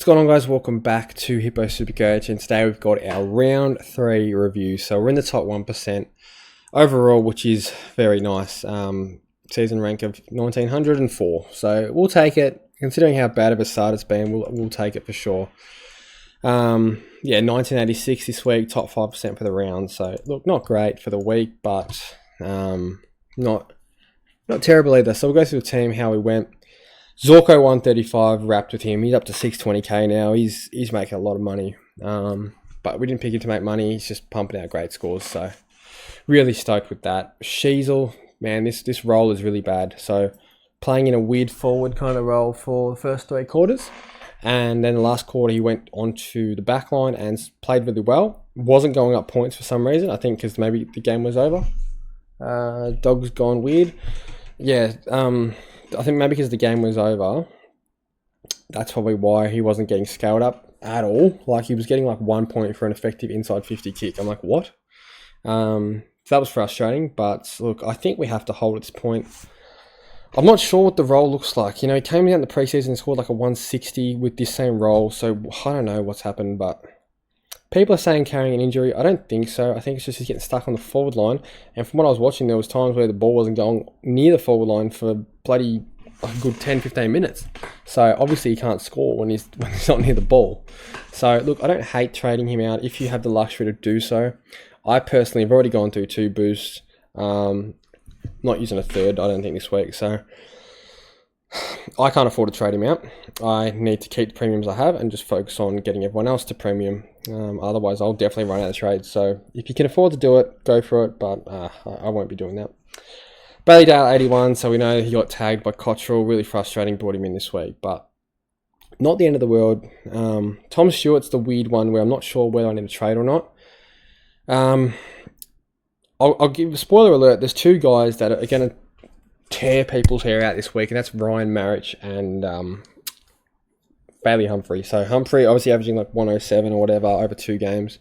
going on, guys? Welcome back to Hippo Supercoach, and today we've got our round 3 review. So we're in the top 1% overall, which is very nice. Season rank of 1904, so we'll take it. Considering how bad of a start it's been, we'll take it for sure. 1986 this week, top 5% for the round. So look, not great for the week, but not terrible either. So we'll go through the team, how we went. Zorko 135, wrapped with him. He's up to 620k now. He's making a lot of money. But we didn't pick him to make money. He's just pumping out great scores. So really stoked with that. Sheasel, man, this role is really bad. So playing in a weird forward kind of role for the first 3 quarters. And then the last quarter, he went onto the back line and played really well. Wasn't going up points for some reason. I think because maybe the game was over. Dog's gone weird. Yeah, I think maybe because the game was over, that's probably why he wasn't getting scaled up at all. Like, he was getting like 1 point for an effective inside 50 kick. I'm like, what? So that was frustrating, but look, I think we have to hold at this point. I'm not sure what the role looks like. You know, he came in the preseason and scored like a 160 with this same role, so I don't know what's happened, but people are saying carrying an injury. I don't think so. I think it's just he's getting stuck on the forward line. And from what I was watching, there was times where the ball wasn't going near the forward line for bloody a good 10, 15 minutes. So obviously he can't score when he's not near the ball. So look, I don't hate trading him out if you have the luxury to do so. I personally have already gone through 2 boosts. Not using a third, I don't think, this week. So I can't afford to trade him out. I need to keep the premiums I have and just focus on getting everyone else to premium. Otherwise, I'll definitely run out of trades. So if you can afford to do it, go for it. But I won't be doing that. Bailey Dale 81. So we know he got tagged by Cottrell. Really frustrating. Brought him in this week, but not the end of the world. Tom Stewart's the weird one where I'm not sure whether I need to trade or not. I'll give a spoiler alert. There's 2 guys that are going to tear people's hair out this week, and that's Ryan Marich and Bailey Humphrey. So Humphrey obviously averaging like 107 or whatever over 2 games.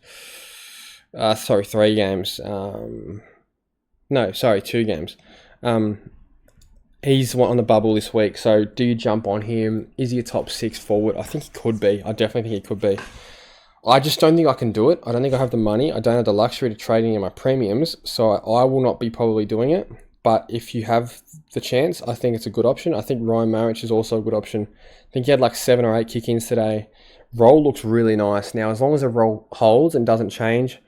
3 games. 2 games. He's on the bubble this week, so do you jump on him? Is he a top 6 forward? I think he could be. I definitely think he could be. I just don't think I can do it. I don't think I have the money. I don't have the luxury to trade any of my premiums, so I will not be probably doing it. But if you have the chance, I think it's a good option. I think Ryan Marich is also a good option. I think he had like 7 or 8 kick-ins today. Roll looks really nice. Now, as long as the roll holds and doesn't change,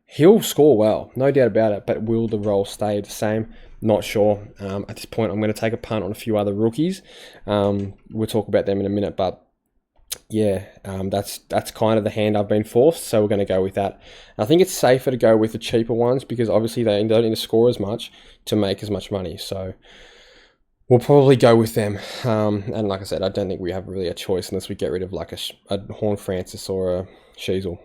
he'll score well. No doubt about it. But will the roll stay the same? Not sure. At this point, I'm going to take a punt on a few other rookies. We'll talk about them in a minute, but yeah, that's kind of the hand I've been forced, so we're going to go with that. And I think it's safer to go with the cheaper ones because obviously they don't need to score as much to make as much money. So we'll probably go with them. And like I said, I don't think we have really a choice unless we get rid of like a Horn Francis or a Sheasel.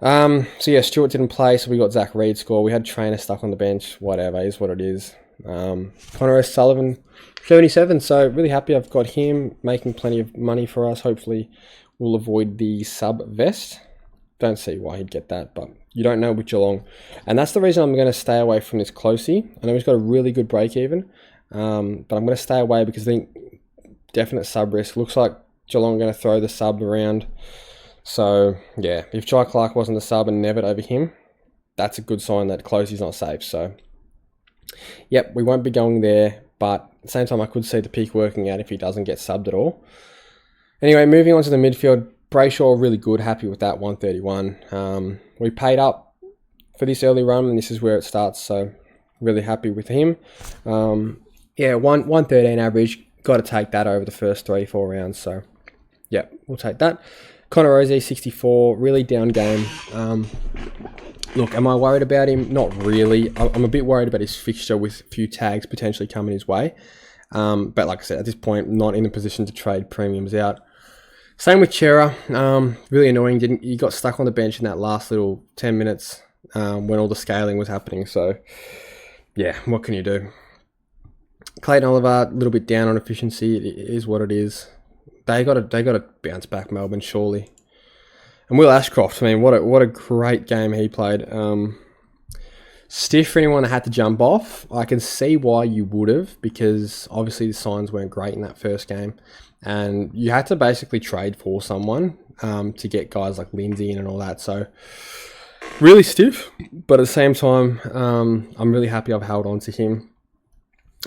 So yeah, Stewart didn't play, so we got Zach Reed score. We had Trainer stuck on the bench. Whatever, is what it is. Connor O'Sullivan 77, so really happy I've got him making plenty of money for us. Hopefully we'll avoid the sub vest. Don't see why he'd get that, but you don't know with Geelong, and that's the reason I'm going to stay away from this Closey. I know he's got a really good break even, but I'm going to stay away because I think definite sub risk. Looks like Geelong are going to throw the sub around. So yeah, if Jai Clark wasn't the sub and Nevitt over him, that's a good sign that Closey's not safe. So yep, we won't be going there, but at the same time, I could see the pick working out if he doesn't get subbed at all. Anyway, moving on to the midfield. Brayshaw, really good. Happy with that, 131. We paid up for this early run, and this is where it starts, so really happy with him. 113 average. Got to take that over the first 3-4 rounds, so yeah, we'll take that. Connor Rozee, 64. Really down game. Look, am I worried about him? Not really. I'm a bit worried about his fixture with a few tags potentially coming his way. But like I said, at this point, not in a position to trade premiums out. Same with Chera. Really annoying. He got stuck on the bench in that last little 10 minutes when all the scaling was happening. So, yeah, what can you do? Clayton Oliver, a little bit down on efficiency. It is what it is. They got to bounce back, Melbourne, surely. And Will Ashcroft, I mean, what a great game he played. Stiff for anyone that had to jump off. I can see why you would have, because obviously the signs weren't great in that first game. and you had to basically trade for someone to get guys like Lindsay in and all that. So really stiff, but at the same time, I'm really happy I've held on to him.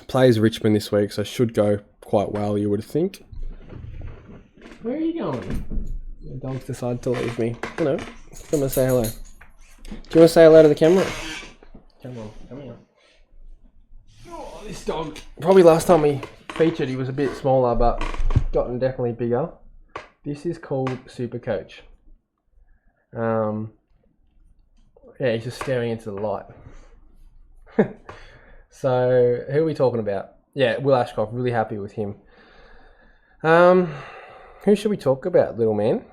Plays Richmond this week, so should go quite well, you would think. Where are you going? The dogs decided to leave me. Hello. Come and say hello. Do you want to say hello to the camera? Come on, come here. Oh, this dog. Probably last time we featured, he was a bit smaller, but gotten definitely bigger. This is called Supercoach. Yeah, he's just staring into the light. So, who are we talking about? Yeah, Will Ashcroft, really happy with him. Who should we talk about, little man?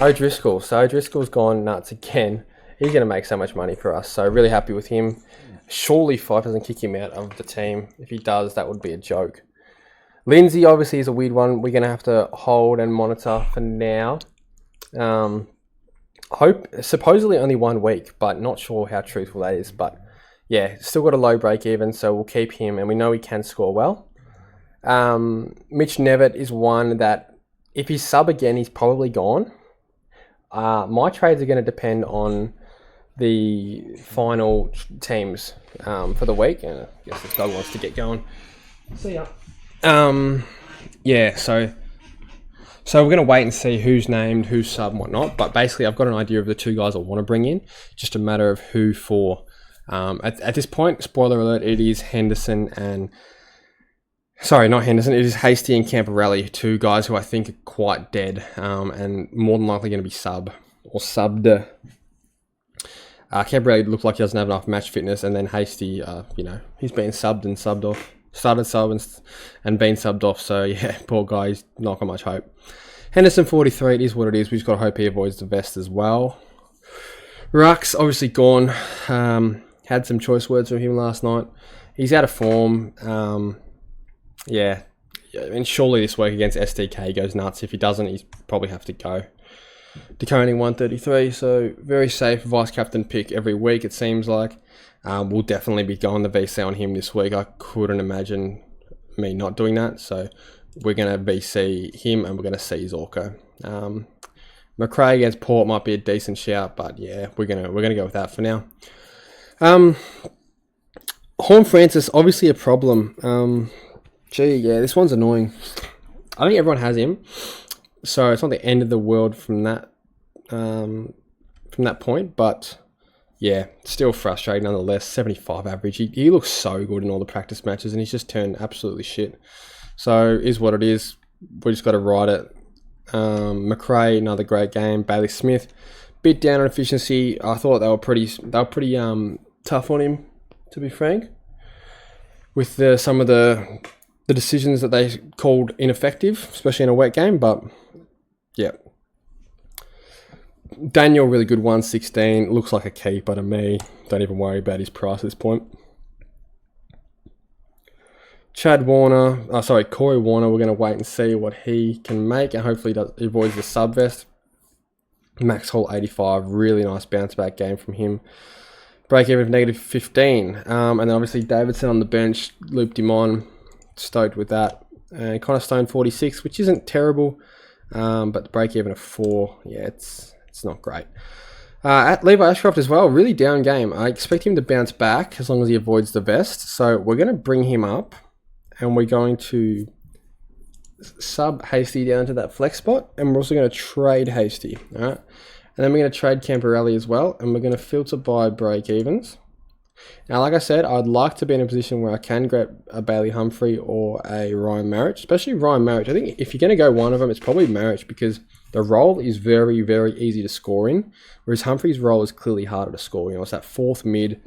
O'Driscoll. So O'Driscoll's gone nuts again. He's going to make so much money for us. So really happy with him. Surely Fife doesn't kick him out of the team. If he does, that would be a joke. Lindsay obviously is a weird one. We're going to have to hold and monitor for now. Hope supposedly only 1 week, but not sure how truthful that is. But yeah, still got a low break even, so we'll keep him, and we know he can score well. Mitch Nevitt is one that if he's sub again, he's probably gone. My trades are going to depend on the final teams for the week, and I guess this dog wants to get going. See ya. Yeah, so we're going to wait and see who's named, who's sub and whatnot, but basically I've got an idea of the 2 guys I want to bring in, just a matter of who for. At this point, spoiler alert, it is Henderson and... Sorry, not Henderson. It is Hasty and Camporelli, 2 guys who I think are quite dead and more than likely going to be sub or subbed. Camporelli looked like he doesn't have enough match fitness, and then Hasty, he's been subbed and subbed off. Started sub and been subbed off, so yeah, poor guy, he's not got much hope. Henderson 43, it is what it is. We've just got to hope he avoids the vest as well. Ruck's obviously gone. Had some choice words from him last night. He's out of form. Yeah, and surely this week against SDK goes nuts. If he doesn't, he's probably have to go. Deconing 133, so very safe vice captain pick every week, it seems like. We'll definitely be going the VC on him this week. I couldn't imagine me not doing that, so we're going to VC him and we're going to see Zorko. McRae against Port might be a decent shout, but yeah, we're gonna go with that for now. Horn Francis, obviously a problem. Gee, yeah, this one's annoying. I think everyone has him, so it's not the end of the world from that point. But yeah, still frustrating nonetheless. 75 average. He looks so good in all the practice matches, and he's just turned absolutely shit. So is what it is. We just got to ride it. McRae, another great game. Bailey Smith, bit down on efficiency. I thought they were pretty tough on him, to be frank, with some of the decisions that they called ineffective, especially in a wet game. But yeah, Daniel, really good 116. Looks like a keeper to me. Don't even worry about his price at this point. Corey Warner, we're going to wait and see what he can make, and hopefully he avoids the sub vest. Max Hall 85, really nice bounce back game from him. Break even of negative 15. And then obviously Davidson on the bench, looped him on. Stoked with that. And Connor Stone 46, which isn't terrible, but the break even of 4, yeah, it's not great. At Levi Ashcroft as well, really down game. I expect him to bounce back as long as he avoids the vest. So we're going to bring him up, and we're going to sub Hasty down to that flex spot, and we're also going to trade Hasty. All right, and then we're going to trade Camporelli as well, and we're going to filter by break evens. Now, like I said, I'd like to be in a position where I can grab a Bailey Humphrey or a Ryan Marriage, especially Ryan Marriage. I think if you're going to go one of them, it's probably Marriage, because the role is very, very easy to score in, whereas Humphrey's role is clearly harder to score. It's that fourth mid,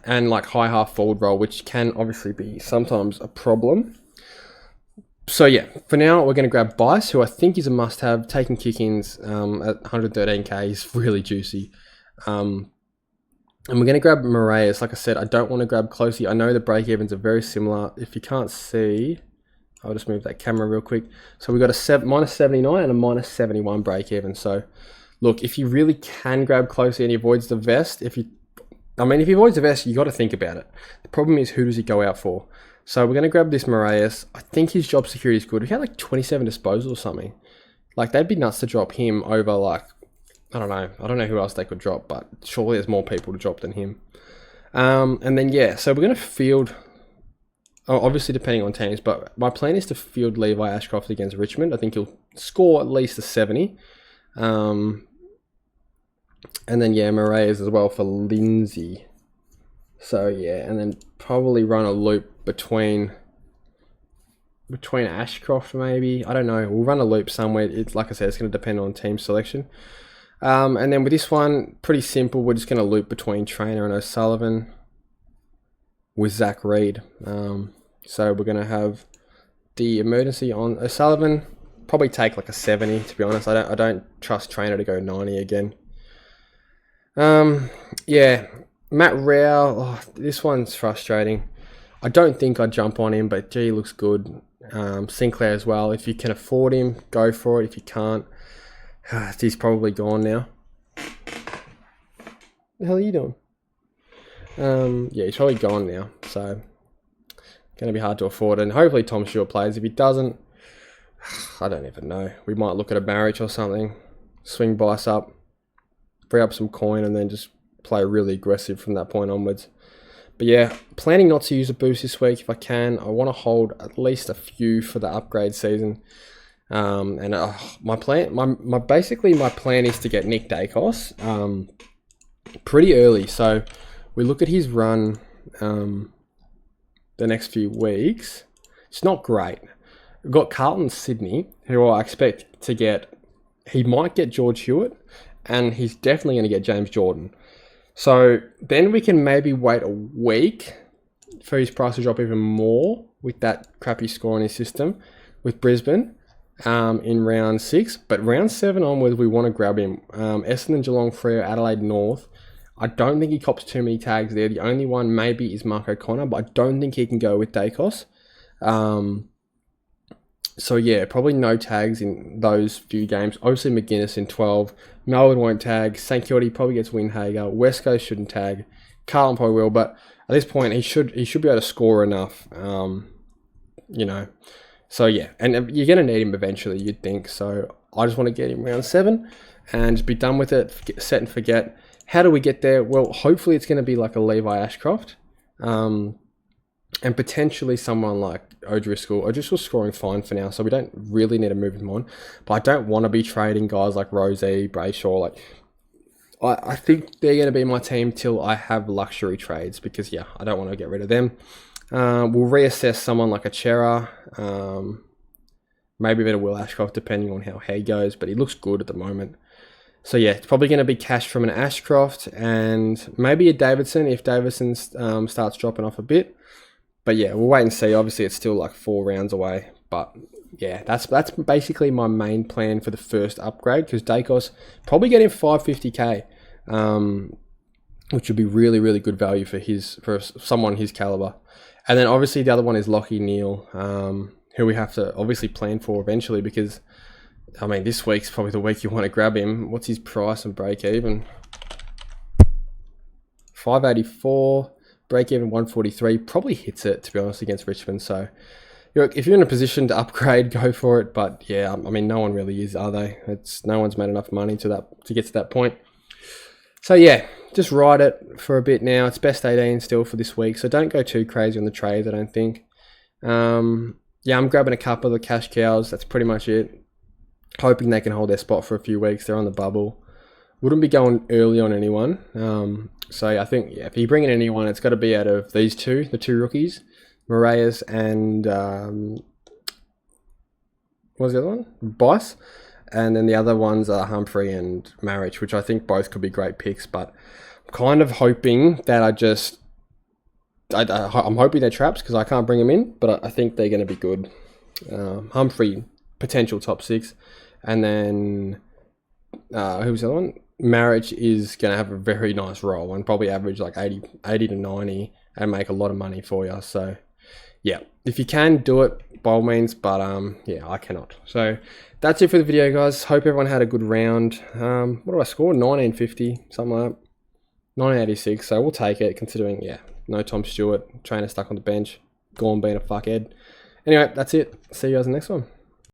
and like high half forward role, which can obviously be sometimes a problem. So yeah, for now, we're going to grab Bice, who I think is a must-have, taking kick-ins at 113k. He's really juicy. And we're going to grab Moraes. Like I said, I don't want to grab Closey. I know the break-evens are very similar. If you can't see, I'll just move that camera real quick. So we've got a minus 79 and a minus 71 break-even. So look, if you really can grab Closey and he avoids the vest, if you I mean, if he avoids the vest, you got to think about it. The problem is, who does he go out for? So we're going to grab this Moraes. I think his job security is good. He had like 27 disposals or something. Like, they'd be nuts to drop him over, like, I don't know. I don't know who else they could drop, but surely there's more people to drop than him. And then, yeah, so we're going to field, obviously depending on teams, but my plan is to field Levi Ashcroft against Richmond. I think he'll score at least a 70. And then, yeah, Moraes as well for Lindsay. So, yeah, and then probably run a loop between Ashcroft, maybe. I don't know. We'll run a loop somewhere. It's like I said, it's going to depend on team selection. And then with this one, pretty simple. We're just going to loop between Trainer and O'Sullivan with Zach Reed. So we're going to have the emergency on O'Sullivan. Probably take like a 70, to be honest. I don't trust Trainer to go 90 again. Yeah, Matt Rao, this one's frustrating. I don't think I'd jump on him, but gee, he looks good. Sinclair as well. If you can afford him, go for it. If you can't, he's probably gone now. The hell are you doing? Yeah, he's probably gone now, so going to be hard to afford. And hopefully Tom Stewart plays. If he doesn't, I don't even know. We might look at a marriage or something. Swing Bice up, free up some coin, and then just play really aggressive from that point onwards. But yeah, planning not to use a boost this week if I can. I want to hold at least a few for the upgrade season. My plan is to get Nick Dacos pretty early. So we look at his run the next few weeks. It's not great. We've got Carlton Sydney, who I expect to get. He might get George Hewitt, and he's definitely going to get James Jordan. So then we can maybe wait a week for his price to drop even more with that crappy score in his system with Brisbane in round 6. But round 7 onwards, we want to grab him. Essendon, Geelong, Freo, Adelaide North. I don't think he cops too many tags there. The only one maybe is Mark O'Connor, but I don't think he can go with Dacos. So yeah, probably no tags in those few games. Obviously McGuinness in 12. Melbourne won't tag. St Kilda probably gets Windhager. West Coast shouldn't tag. Carlton probably will, but at this point he should be able to score enough. You know. So yeah, and you're going to need him eventually, you'd think. So I just want to get him round 7 and just be done with it. Set and forget. How do we get there? Well, hopefully it's going to be like a Levi Ashcroft. And potentially someone like O'Driscoll. O'Driscoll's scoring fine for now, so we don't really need to move him on. But I don't want to be trading guys like Rosie, Brayshaw. Like, I think they're going to be my team till I have luxury trades because, yeah, I don't want to get rid of them. We'll reassess someone like a Chera. Maybe a bit of Will Ashcroft, depending on how he goes, but he looks good at the moment. So, yeah, it's probably going to be cash from an Ashcroft and maybe a Davidson if Davidson starts dropping off a bit. But yeah, we'll wait and see. Obviously, it's still like 4 rounds away. But yeah, that's basically my main plan for the first upgrade because Dacos probably getting 550k, which would be really, really good value for someone his caliber. And then obviously the other one is Lockie Neal, who we have to obviously plan for eventually because, I mean, this week's probably the week you want to grab him. What's his price and break even? 584. Break even 143, probably hits it, to be honest, against Richmond. So, if you're in a position to upgrade, go for it. But yeah, I mean, no one really is, are they? No one's made enough money to get to that point. So yeah, just ride it for a bit now. It's best 18 still for this week, so don't go too crazy on the trades, I don't think. Yeah, I'm grabbing a couple of the cash cows. That's pretty much it. Hoping they can hold their spot for a few weeks. They're on the bubble. Wouldn't be going early on anyone. So I think, yeah, if you bring in anyone, it's got to be out of these two, the 2 rookies, Moraes and what was the other one? Bice. And then the other ones are Humphrey and Marriage, which I think both could be great picks. But I'm kind of hoping that I'm hoping they're traps because I can't bring them in, but I think they're going to be good. Humphrey, potential top 6. And then, who was the other one? Marriage is going to have a very nice role and probably average like 80 to 90 and make a lot of money for you. So, yeah, if you can, do it by all means, but yeah, I cannot. So, that's it for the video, guys. Hope everyone had a good round. What do I score? 1950, something like that. 1986, so we'll take it, considering, yeah, no Tom Stewart, trainer stuck on the bench, Gorn being a fuckhead. Anyway, that's it. See you guys in the next one.